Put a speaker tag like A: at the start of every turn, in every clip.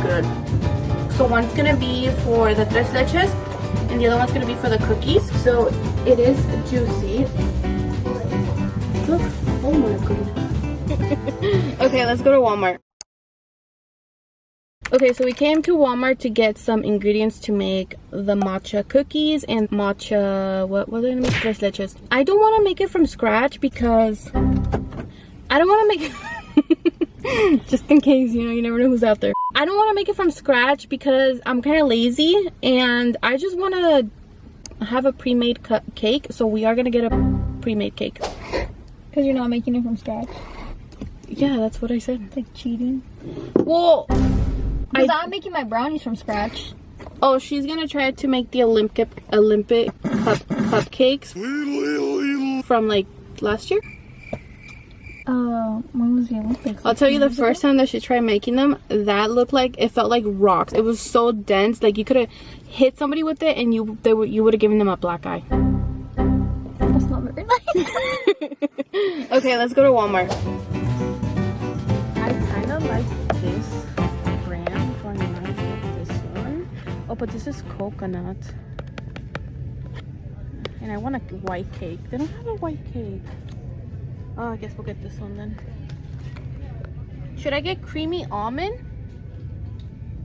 A: good. So one's gonna be for the tres leches and the other one's gonna be for the cookies. So it is juicy. Look, oh my goodness. Okay, let's go to Walmart. Okay, so we came to Walmart to get some ingredients to make the matcha cookies and matcha, what are they gonna make? Tres leches. I don't want to make it from scratch because I don't want to make it just in case, you know, you never know who's out there. I don't want to make it from scratch because I'm kind of lazy and I just want to have a pre-made cake. So we are going to get a pre-made cake.
B: Because you're not making it from scratch?
A: Yeah, that's what I said.
B: It's like cheating.
A: Well,
B: because I'm making my brownies from scratch.
A: Oh, she's going to try to make the Olympic cupcakes from like last year.
B: When was the Olympics?
A: I'll tell you, the first time that she tried making them, that looked like, it felt like rocks. It was so dense, like you could have hit somebody with it and you would have given them a black eye.
B: That's not very nice.
A: Okay, let's go to Walmart.
C: I kind of like this brand for now, this one. Oh, but this is coconut. And I want a white cake. They don't have a white cake. Oh, I guess we'll get this one then. Should I get creamy almond?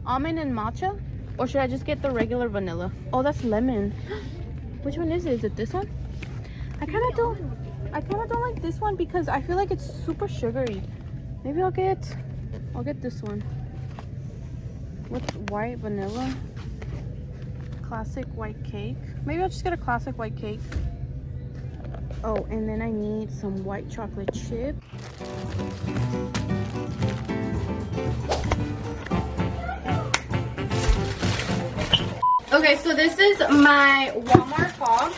C: Almond and matcha? Or should I just get the regular vanilla? Oh, that's lemon. Which one is it? Is it this one? I kind of don't like this one because I feel like it's super sugary. Maybe I'll get this one. With white vanilla. Classic white cake. Maybe I'll just get a classic white cake. Oh, and then I need some white chocolate chip.
A: Okay, so this is my Walmart haul.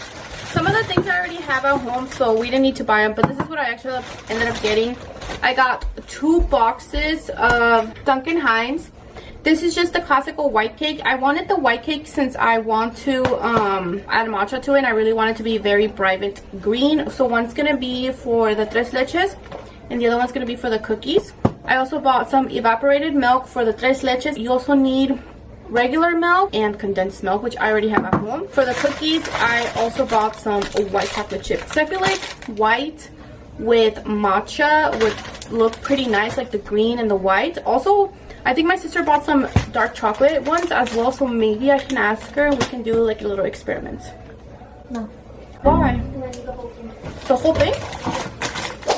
A: Some of the things I already have at home, so we didn't need to buy them, but this is what I actually ended up getting. I got 2 boxes of Duncan Hines. This is just the classical white cake. I wanted the white cake since I want to add matcha to it, and I really want it to be very vibrant green. So one's gonna be for the tres leches and the other one's gonna be for the cookies. I also bought some evaporated milk for the tres leches. You also need regular milk and condensed milk, which I already have at home. For the cookies, I also bought some white chocolate chips. So I feel like white with matcha would look pretty nice, like the green and the white. Also, I think my sister bought some dark chocolate ones as well, so maybe I can ask her and we can do like a little experiment.
B: No.
A: Why? The whole thing?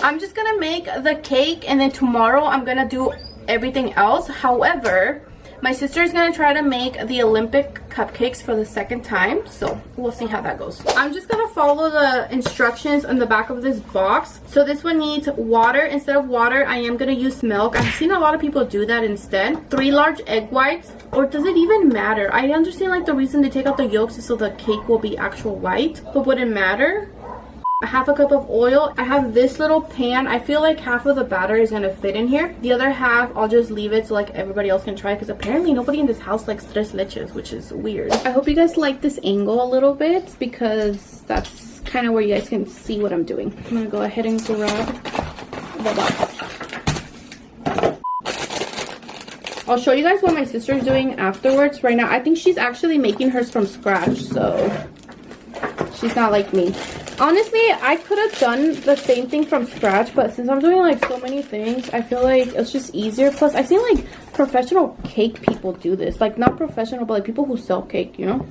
A: I'm just gonna make the cake and then tomorrow I'm gonna do everything else. However, my sister is gonna try to make the Olympic cupcakes for the second time, so we'll see how that goes. I'm just gonna follow the instructions on the back of this box. So this one needs water. Instead of water, I am gonna use milk. I've seen a lot of people do that instead. 3 large egg whites, or does it even matter? I understand like the reason they take out the yolks is so the cake will be actual white, but would it matter? A half a cup of oil. I have this little pan. I feel like half of the batter is gonna fit in here. The other half I'll just leave it so like everybody else can try, because apparently nobody in this house likes tres leches, which is weird. I hope you guys like this angle a little bit because that's kind of where you guys can see what I'm doing. I'm gonna go ahead and grab the box. I'll show you guys what my sister's doing afterwards. Right now I think she's actually making hers from scratch, so she's not like me. Honestly, I could have done the same thing from scratch, but since I'm doing like so many things, I feel like it's just easier. Plus, I've seen like professional cake people do this. Like not professional, but like people who sell cake, you know?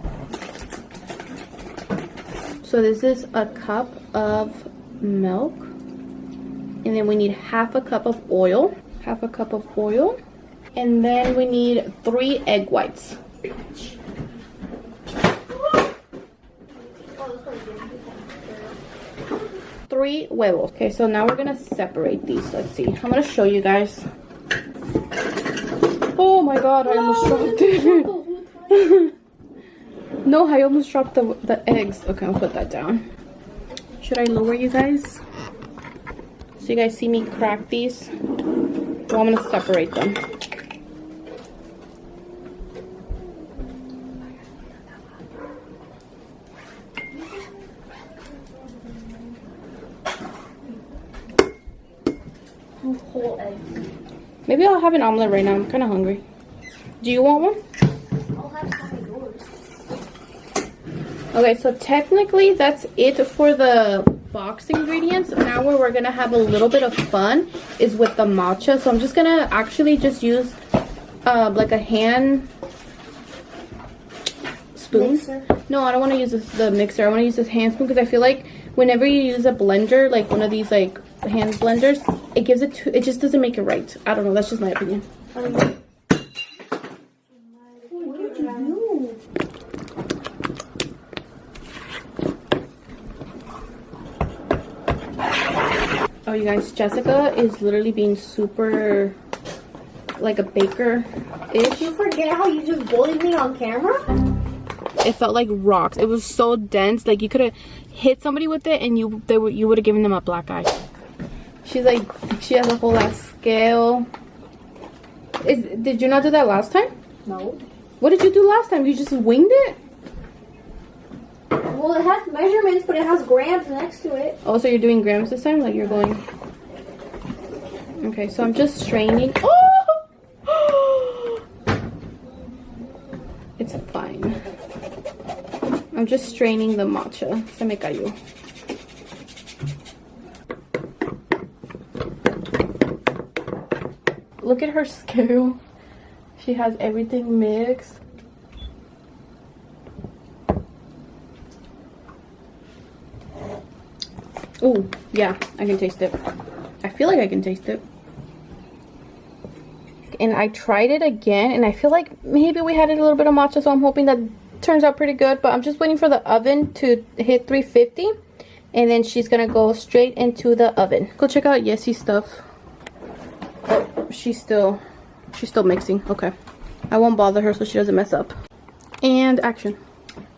A: So this is a cup of milk. And then we need half a cup of oil. Half a cup of oil. And then we need 3 egg whites. 3 huevos. Okay, so now we're gonna separate these. Let's see. I'm gonna show you guys. Oh my god, I almost dropped it. No, I almost dropped the eggs. Okay, I'll put that down. Should I lower you guys? So you guys see me crack these? Well, I'm gonna separate them.
B: Whole eggs.
A: Maybe I'll have an omelet right now. I'm kind of hungry. Do you want one?
B: I'll have some of yours.
A: Okay, so technically that's it for the box ingredients. Now where we're gonna have a little bit of fun is with the matcha. So I'm just gonna actually just use like a hand spoon.
B: Mixer.
A: No, I don't want to use the mixer. I want to use this hand spoon because I feel like whenever you use a blender, like one of these like hand blenders, it gives it it just doesn't make it right. I don't know. That's just my opinion.
B: What did you do?
A: Oh, you guys, Jessica is literally being super like a baker-ish.
B: You forget how you just bullied me on camera?
A: It felt like rocks. It was so dense. Like you could have hit somebody with it and you would have given them a black eye. She's like, she has a whole ass scale. Did you not do that last time?
B: No.
A: What did you do last time? You just winged it?
B: Well, it has measurements, but it has grams next to it.
A: Oh, so you're doing grams this time? Like you're going... Okay, so I'm just straining. Oh! It's fine. I'm just straining the matcha. Se me cayó. Look at her scale. She has everything mixed. Oh, yeah, I can taste it. I feel like I can taste it. And I tried it again, and I feel like maybe we had a little bit of matcha, so I'm hoping that turns out pretty good. But I'm just waiting for the oven to hit 350, and then she's gonna go straight into the oven. Go check out Yessie's stuff. Oh, she's still mixing. Okay, I won't bother her so she doesn't mess up. And action.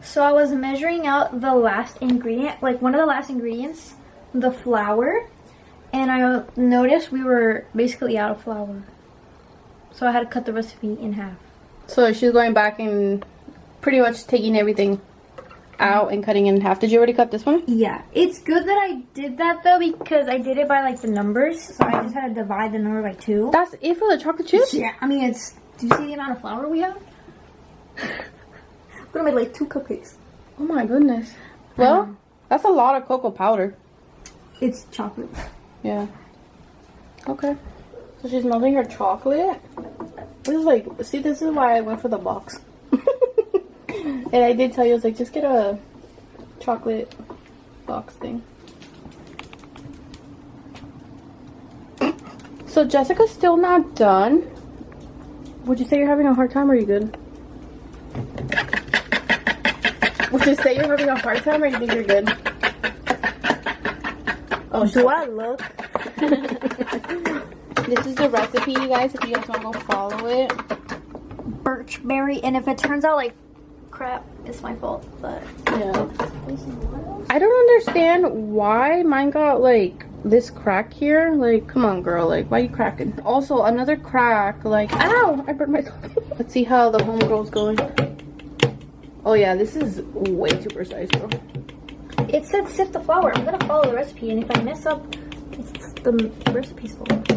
B: So I was measuring out the last ingredient, like one of the last ingredients, the flour, and I noticed we were basically out of flour. So I had to cut the recipe in half.
A: So she's going back and pretty much taking everything out and cutting it in half. Did you already cut this one?
B: Yeah. It's good that I did that though, because I did it by like the numbers. So I just had to divide the number by 2.
A: That's it for the chocolate chips?
B: Yeah. I mean, do you see the amount of flour we have? We're gonna make like 2 cupcakes.
A: Oh my goodness. Well, that's a lot of cocoa powder.
B: It's chocolate.
A: Yeah. Okay. So she's melting her chocolate. This is like, see, this is why I went for the box. And I did tell you, I was like, just get a chocolate box thing. So Jessica's still not done. Would you say you're having a hard time or are you good? Would you say you're having a hard time or you think you're good? Oh,
B: Do I look?
A: This is the recipe, you guys, if you guys want to go follow it.
B: Birchberry, and if it turns out like crap, it's my fault, but
A: Yeah. I don't understand why mine got like this crack here. Like, come on, girl. Like, why are you cracking? Also, another crack. Like, ow! I burnt myself. Let's see how the homegirl's going. Oh yeah, this is way too precise, bro.
B: it said sift the flour. I'm gonna follow the recipe, and if I mess up, it's the recipe's fault.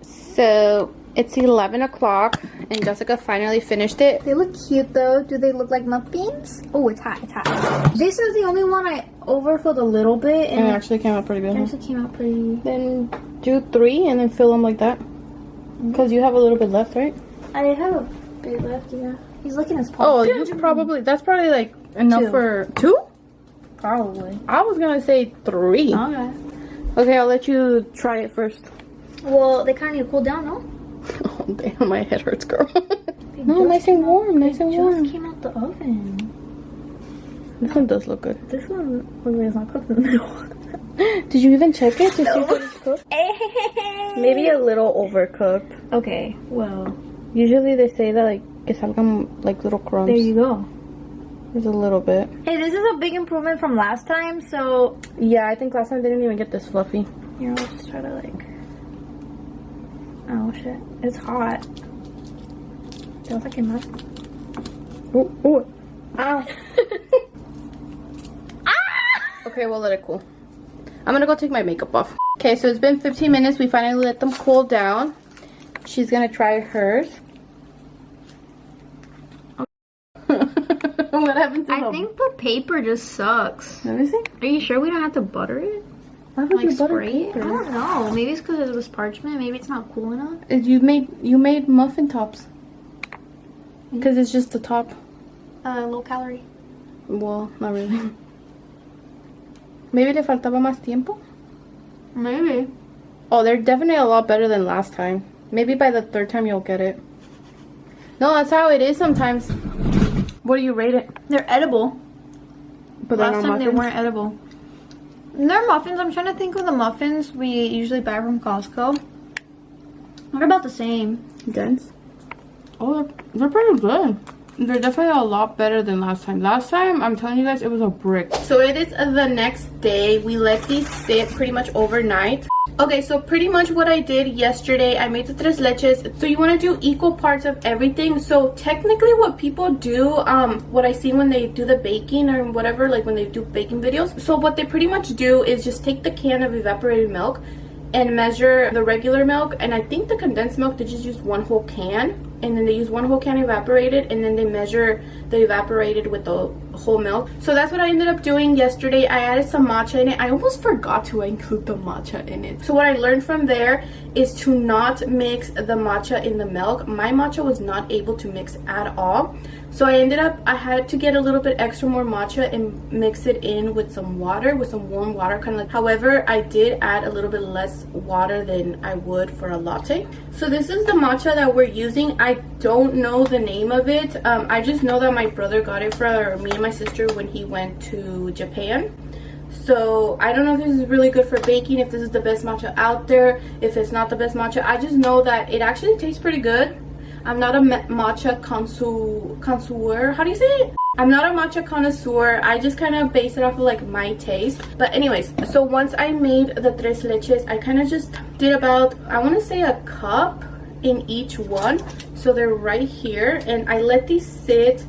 A: So it's 11 o'clock and Jessica finally finished it.
B: They look cute though. Do they look like muffins? Oh, it's hot. It's hot. This is the only one I overfilled a little bit,
A: And it actually came out pretty good.
B: it actually came out pretty.
A: Then do 3 and then fill them like that. Because you have a little bit left, right?
B: I have a bit left. Yeah. He's looking at his
A: Oh,
B: palm.
A: you probably, that's probably like enough
B: 2.
A: for 2?
B: Probably.
A: I was gonna say 3.
B: Okay.
A: Okay, I'll let you try it first.
B: Well, they kind of need to cool down, no?
A: Oh damn, my head hurts, girl. No, nice and warm, nice and warm.
B: Just came out the oven.
A: This one does look good.
B: This one looks like it's not cooked in the middle.
A: Did you even check it to see if it's cooked? Maybe a little overcooked.
B: Okay, well,
A: Usually they say that like que salgan like little crumbs.
B: there you go.
A: There's a little bit.
B: Hey, this is a big improvement from last time, so
A: Yeah, I think last time they didn't even get this fluffy.
B: here, I'll just try to like. Oh shit, it's hot. Feels like it must.
A: Ooh, ooh. Ow. Okay, we'll let it cool. I'm gonna go take my makeup off. Okay, so it's been 15 minutes. We finally let them cool down. She's gonna try hers. What happened to
B: I think the paper just sucks.
A: Let me see.
B: Are you sure we don't have to butter it?
A: Why would you butter
B: spray it? I
A: paper?
B: don't know. Maybe it's because it was parchment. Maybe it's not cool enough.
A: You made muffin tops. Because it's just the top.
B: Low calorie.
A: Well, not really. Maybe le faltaba más tiempo?
B: Maybe.
A: Oh, they're definitely a lot better than last time. Maybe by the third time you'll get it. No, that's how it is sometimes. What do you rate it?
B: They're edible.
A: But they're
B: Last
A: not
B: time they
A: muffins?
B: weren't edible. They're muffins. I'm trying to think of the muffins we usually buy from Costco. They're about the same.
A: Dense? Oh, they're pretty good. They're definitely a lot better than last time. Last time, I'm telling you guys, it was a brick. So it is the next day. We let these sit pretty much overnight. Okay, so pretty much what I did yesterday, I made the tres leches. So you want to do equal parts of everything. So technically what people do, what I see when they do the baking or whatever, like when they do baking videos. So what they pretty much do is just take the can of evaporated milk and measure the regular milk. And I think the condensed milk, they just use one whole can. And then they use one whole can evaporated, and then they measure the evaporated with the whole milk. So that's what I ended up doing yesterday. I added some matcha in it. I almost forgot to include the matcha in it. So what I learned from there is to not mix the matcha in the milk. My matcha was not able to mix at all. So I had to get a little bit extra more matcha and mix it in with some water, with some warm water, kind of like. However, I did add a little bit less water than I would for a latte. So this is the matcha that we're using. I don't know the name of it. I just know that my brother got it for me and my sister when he went to Japan. So I don't know if this is really good for baking, if this is the best matcha out there, if it's not the best matcha. I just know that it actually tastes pretty good. I'm not a matcha connoisseur. How do you say it? I'm not a matcha connoisseur. I just kind of base it off of like my taste. But anyways, so once I made the tres leches, I kind of just did about, I want to say a cup in each one. So they're right here, and I let these sit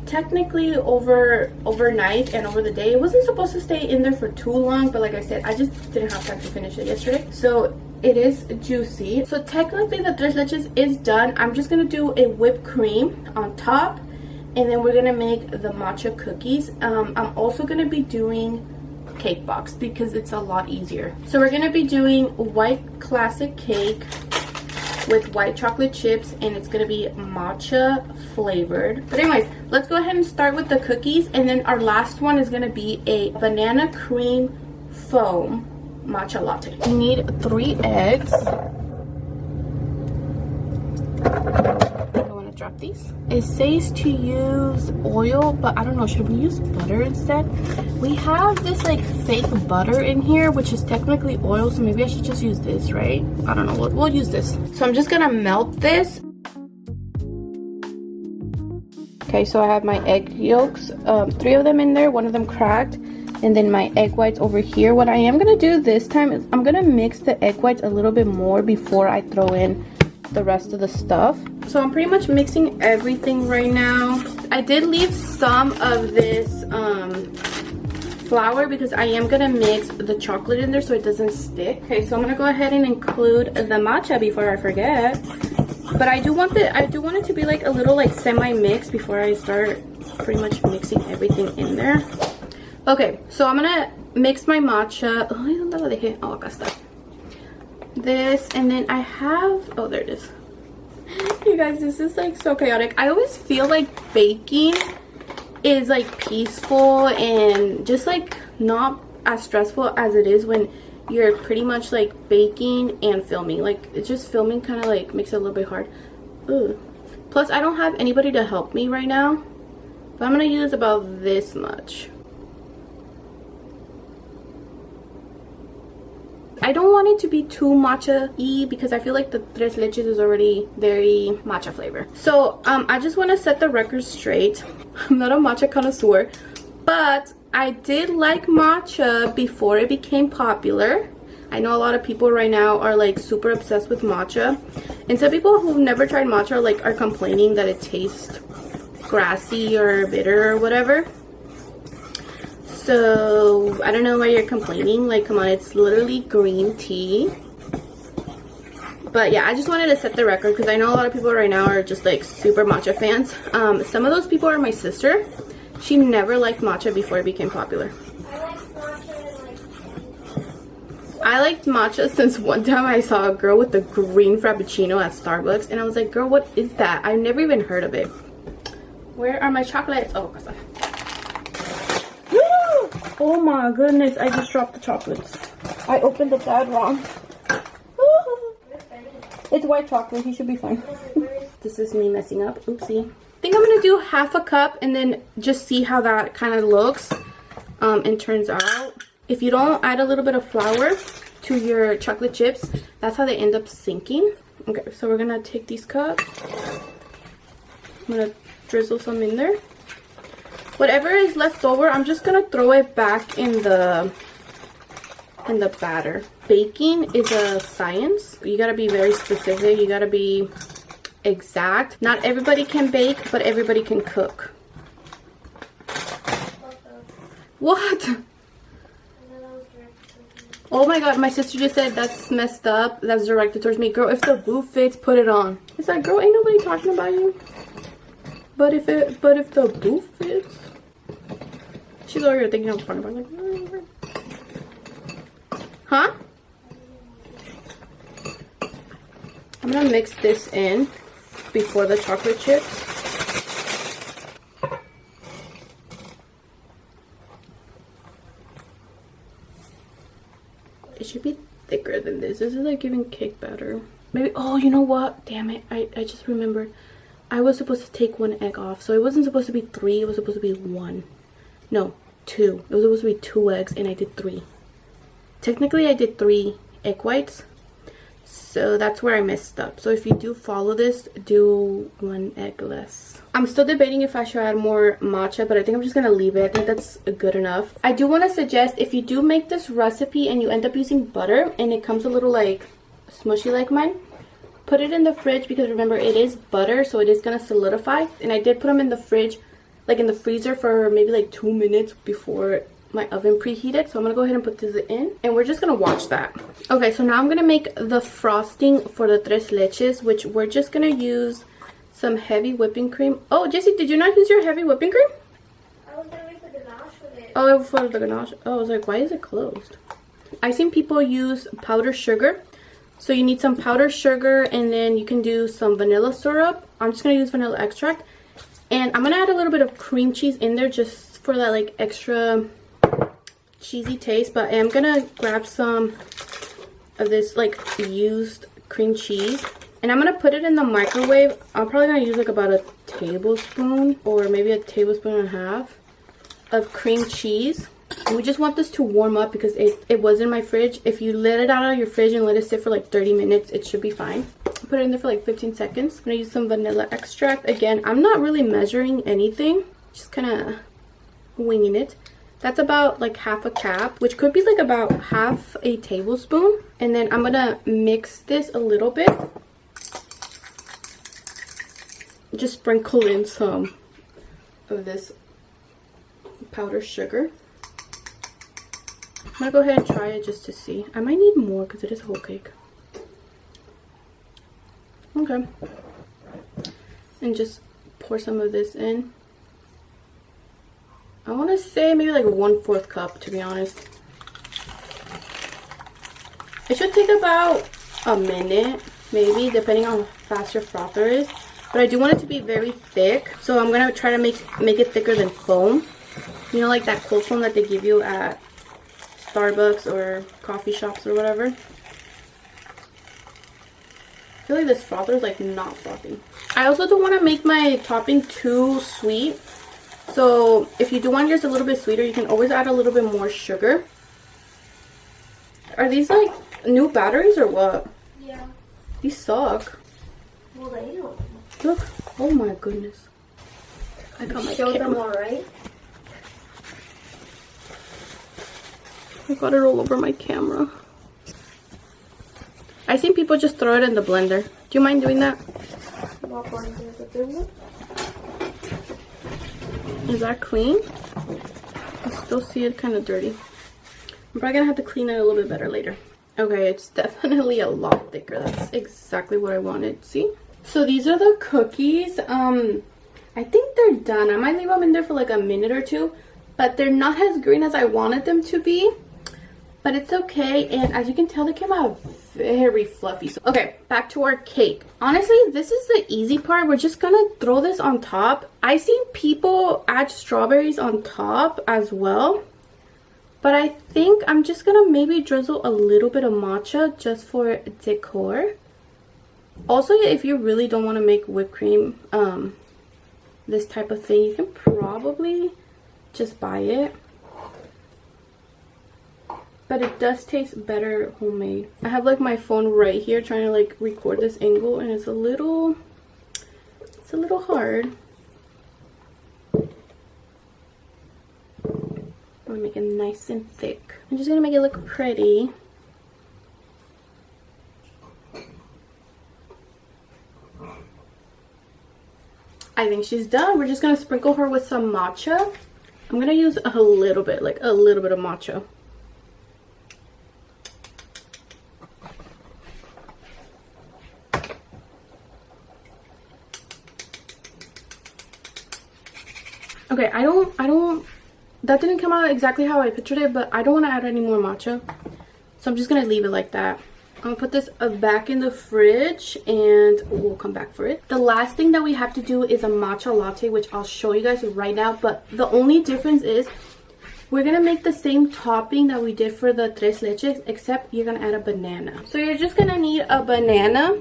A: technically overnight and over the day. It wasn't supposed to stay in there for too long, but like I said, I just didn't have time to finish it yesterday. So it is juicy. So technically the tres leches is done. I'm just gonna do a whipped cream on top, and then we're gonna make the matcha cookies. I'm also gonna be doing cake box because it's a lot easier. So we're gonna be doing white classic cake with white chocolate chips, and it's gonna be matcha flavored. But anyways, let's go ahead and start with the cookies, and then our last one is gonna be a banana cream foam matcha latte. You need 3 eggs. I want to drop these. It says to use oil, but I don't know, should we use butter instead? We have this like fake butter in here, which is technically oil, so maybe I should just use this, right? I don't know, we'll use this. So I'm just gonna melt this. Okay, so I have my egg yolks, 3 of them in there, 1 of them cracked, and then my egg whites over here. What I am gonna do this time is I'm gonna mix the egg whites a little bit more before I throw in the rest of the stuff. So I'm pretty much mixing everything right now. I did leave some of this flour because I am gonna mix the chocolate in there so it doesn't stick. Okay, so I'm gonna go ahead and include the matcha before I forget. But I do want it to be like a little like semi-mix before I start pretty much mixing everything in there. Okay, so I'm gonna mix my matcha. Oh, acá está. This, and then I have, oh, there it is. You guys, this is like so chaotic. I always feel like baking is like peaceful and just like not as stressful as it is when you're pretty much like baking and filming. Like it's just filming kind of like makes it a little bit hard. Ugh. Plus I don't have anybody to help me right now, but I'm gonna use about this much. I don't want it to be too matcha-y because I feel like the tres leches is already very matcha flavor. So I just want to set the record straight. I'm not a matcha connoisseur, but I did like matcha before it became popular. I know a lot of people right now are like super obsessed with matcha, and some people who've never tried matcha like are complaining that it tastes grassy or bitter or whatever. So I don't know why you're complaining. Like, come on, it's literally green tea. But yeah, I just wanted to set the record because I know a lot of people right now are just like super matcha fans. Some of those people are my sister. She never liked matcha before it became popular. I liked matcha since one time I saw a girl with a green frappuccino at Starbucks, and I was like, girl, what is that? I've never even heard of it. Where are my chocolates? Oh, casa. Oh my goodness, I just dropped the chocolates. I opened the bag wrong. It's white chocolate, he should be fine. This is me messing up, oopsie. I think I'm gonna do half a cup and then just see how that kind of looks and turns out. If you don't add a little bit of flour to your chocolate chips, that's how they end up sinking. Okay, so we're gonna take these cups. I'm gonna drizzle some in there. Whatever is left over, I'm just gonna throw it back in the batter. Baking is a science. You gotta be very specific. You gotta be exact. Not everybody can bake, but everybody can cook. What? Oh my god, my sister just said that's messed up. That's directed towards me. Girl, if the boot fits, put it on. It's like, girl, ain't nobody talking about you. But if the boot fits. She's over here thinking I'm talking about like, huh? I'm gonna mix this in before the chocolate chips. It should be thicker than this. This is like giving cake batter. Maybe, oh, you know what? Damn it. I just remembered. I was supposed to take one egg off. So it wasn't supposed to be 3. It was supposed to be 1. No, 2. It was supposed to be 2 eggs and I did 3. Technically, I did 3 egg whites. So that's where I messed up. So if you do follow this, do 1 egg less. I'm still debating if I should add more matcha, but I think I'm just going to leave it. I think that's good enough. I do want to suggest if you do make this recipe and you end up using butter and it comes a little like smushy like mine, put it in the fridge because remember it is butter, so it is going to solidify. And I did put them in the fridge, like in the freezer for maybe like 2 minutes before my oven preheated. So I'm gonna go ahead and put this in and we're just gonna watch that. Okay, so now I'm gonna make the frosting for the tres leches, which we're just gonna use some heavy whipping cream. Oh, Jessie, did you not use your heavy whipping cream?
B: I was gonna make the ganache with it.
A: Oh, for the ganache. Oh, I was like, why is it closed? I've seen people use powdered sugar. So you need some powdered sugar and then you can do some vanilla syrup. I'm just gonna use vanilla extract. And I'm gonna add a little bit of cream cheese in there just for that like extra cheesy taste, but I am gonna grab some of this like used cream cheese and I'm gonna put it in the microwave. I'm probably gonna use like about a tablespoon or maybe a tablespoon and a half of cream cheese. And we just want this to warm up because it was in my fridge. If you let it out of your fridge and let it sit for like 30 minutes, it should be fine. Put it in there for like 15 seconds. I'm gonna use some vanilla extract. Again, I'm not really measuring anything, just kind of winging it. That's about like half a cap, which could be like about half a tablespoon. And then I'm gonna mix this a little bit. Just sprinkle in some of this powdered sugar. I'm gonna go ahead and try it just to see. I might need more because it is whole cake. Okay. And just pour some of this in. I want to say maybe like 1/4 cup, to be honest. It should take about a minute, maybe, depending on how fast your frother is. But I do want it to be very thick, so I'm gonna try to make it thicker than foam. You know, like that cold foam that they give you at Starbucks or coffee shops or whatever. I feel like this frother is like not frothy. I also don't want to make my topping too sweet. So if you do want yours a little bit sweeter, you can always add a little bit more sugar. Are these like new batteries or what?
B: Yeah.
A: These suck.
B: Well, they don't.
A: Look. Oh my goodness. I got my
B: Showed them all right.
A: I got it all over my camera. I seen people just throw it in the blender. Do you mind doing that? Is that clean? I still see it kind of dirty. I'm probably gonna have to clean it a little bit better later. Okay, it's definitely a lot thicker. That's exactly what I wanted. See? So these are the cookies. I think they're done. I might leave them in there for like a minute or two, but they're not as green as I wanted them to be, but it's okay. And as you can tell, they came out very fluffy. So, okay, back to our cake. Honestly, this is the easy part. We're just gonna throw this on top. I've seen people add strawberries on top as well, but I think I'm just gonna maybe drizzle a little bit of matcha just for decor. Also, if you really don't want to make whipped cream this type of thing, you can probably just buy it, but it does taste better homemade. I have like my phone right here trying to like record this angle, and it's a little hard. I'm gonna make it nice and thick. I'm just gonna make it look pretty. I think she's done. We're just gonna sprinkle her with some matcha. I'm gonna use a little bit, like a little bit of matcha. Okay, I don't, that didn't come out exactly how I pictured it, but I don't want to add any more matcha. So I'm just gonna leave it like that. I'm gonna put this back in the fridge and we'll come back for it. The last thing that we have to do is a matcha latte, which I'll show you guys right now. But the only difference is we're gonna make the same topping that we did for the tres leches, except you're gonna add a banana. So you're just gonna need a banana.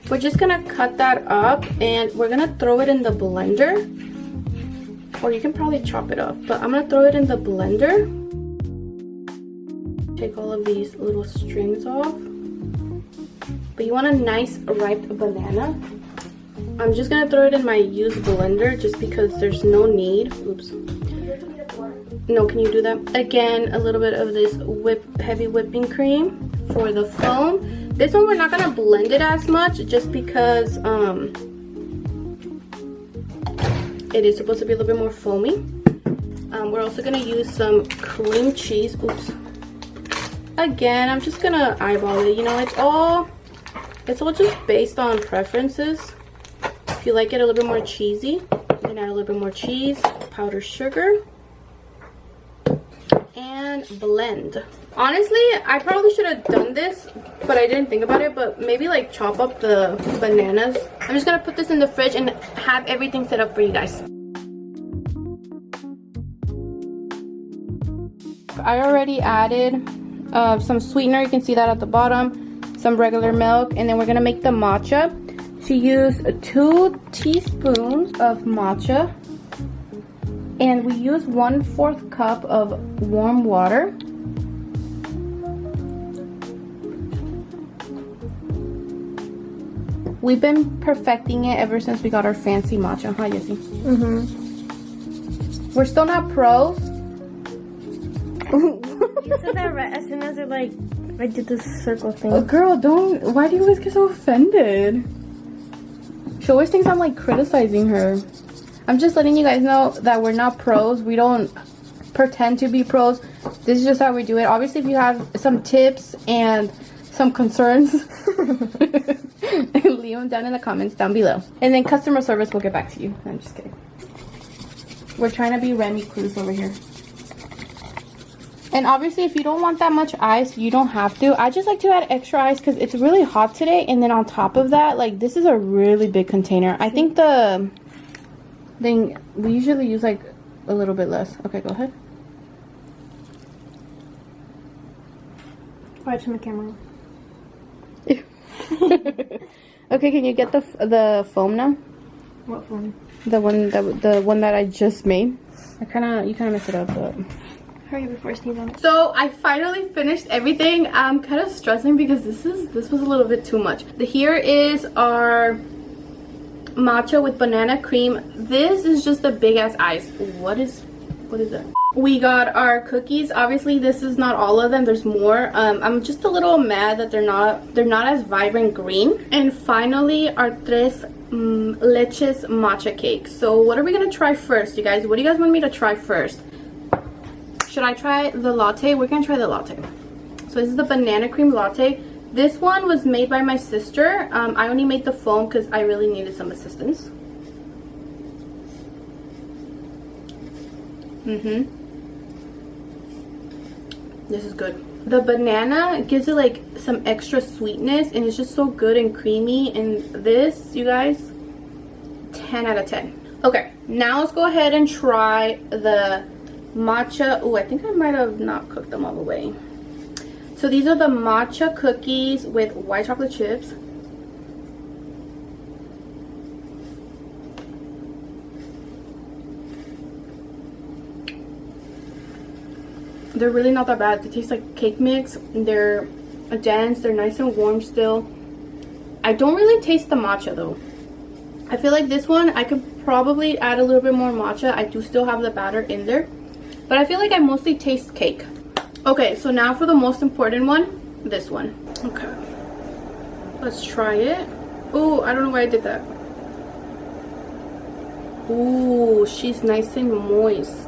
A: We're just gonna cut that up and we're gonna throw it in the blender. Or you can probably chop it up, but I'm gonna throw it in the blender. Take all of these little strings off. But you want a nice ripe banana. I'm just gonna throw it in my used blender just because there's no need. Oops. No, can you do that? Again, a little bit of this heavy whipping cream for the foam. This one we're not gonna blend it as much just because it is supposed to be a little bit more foamy. We're also gonna use some cream cheese. Oops. Again, I'm just gonna eyeball it. You know, it's all just based on preferences. If you like it a little bit more cheesy, you can add a little bit more cheese, powdered sugar, and blend. Honestly, I probably should have done this, but I didn't think about it. But maybe like chop up the bananas. I'm just gonna put this in the fridge and have everything set up for you guys. I already added some sweetener. You can see that at the bottom. Some regular milk, and then we're gonna make the matcha. She used 2 teaspoons of matcha, and we use 1/4 cup of warm water. We've been perfecting it ever since we got our fancy matcha, huh, Jessie? Mm-hmm. We're still not pros.
B: You said that right as soon as it like I did this circle thing.
A: Oh, girl, don't. Why do you always get so offended? She always thinks I'm like criticizing her. I'm just letting you guys know that we're not pros. We don't pretend to be pros. This is just how we do it. Obviously, if you have some tips and some concerns, leave them down in the comments down below. And then customer service will get back to you. I'm just kidding. We're trying to be Remy Cruz over here. And obviously, if you don't want that much ice, you don't have to. I just like to add extra ice because it's really hot today. And then on top of that, like, this is a really big container. I think the thing, we usually use like a little bit less. Okay, go ahead.
B: Right, turn the camera.
A: Okay, can you get the foam now?
B: What foam?
A: The one that I just made. You kind of messed it up, but
B: Hurry before I sneeze on it.
A: so I finally finished everything. I'm kind of stressing because this was a little bit too much. Here is our matcha with banana cream. This is just a big ass ice. What is that? We got our cookies. Obviously, this is not all of them. There's more. I'm just a little mad that they're not as vibrant green. And finally, our tres leches matcha cake. So what are we gonna try first, you guys? What do you guys want me to try first? Should I try the latte? We're gonna try the latte. So this is the banana cream latte. This one was made by my sister. I only made the foam because I really needed some assistance. This is good. The banana gives it like some extra sweetness, and it's just so good and creamy. And this, you guys, 10 out of 10. Okay, now let's go ahead and try the matcha. Oh, I think I might have not cooked them all the way. So these are the matcha cookies with white chocolate chips. They're really not that bad. They taste like cake mix. They're dense. They're nice and warm still. I don't really taste the matcha though. I feel like this one I could probably add a little bit more matcha. I do still have the batter in there, but I feel like I mostly taste cake. Okay, so now for the most important one, this one. Okay, let's try it. Oh, I don't know why I did that. Ooh, she's nice and moist.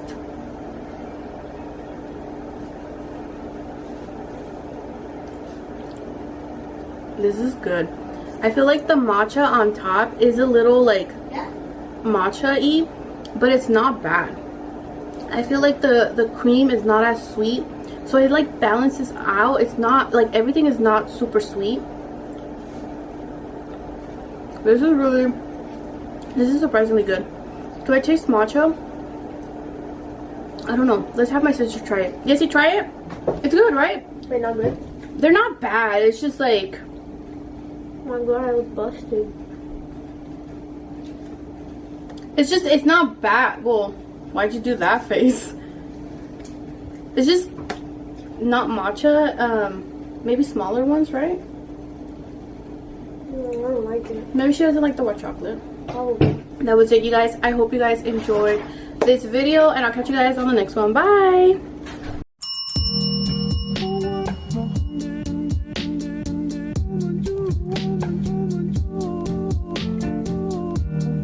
A: This is good. I feel like the matcha on top is a little like matcha-y, but it's not bad. I feel like the cream is not as sweet, so it like balances out. It's not like everything is not super sweet. This is surprisingly good. Do I taste matcha? I don't know. Let's have my sister try it. Yes, you try it? It's good, right?
B: Wait, not good?
A: They're not bad. It's just like,
B: Oh my god, I was busted.
A: it's not bad. Well, why'd you do that face? It's just not matcha. Maybe smaller ones, right?
B: I don't like it.
A: Maybe she doesn't like the white chocolate.
B: Probably.
A: That was it, you guys. I hope you guys enjoyed this video, and I'll catch you guys on the next one. Bye.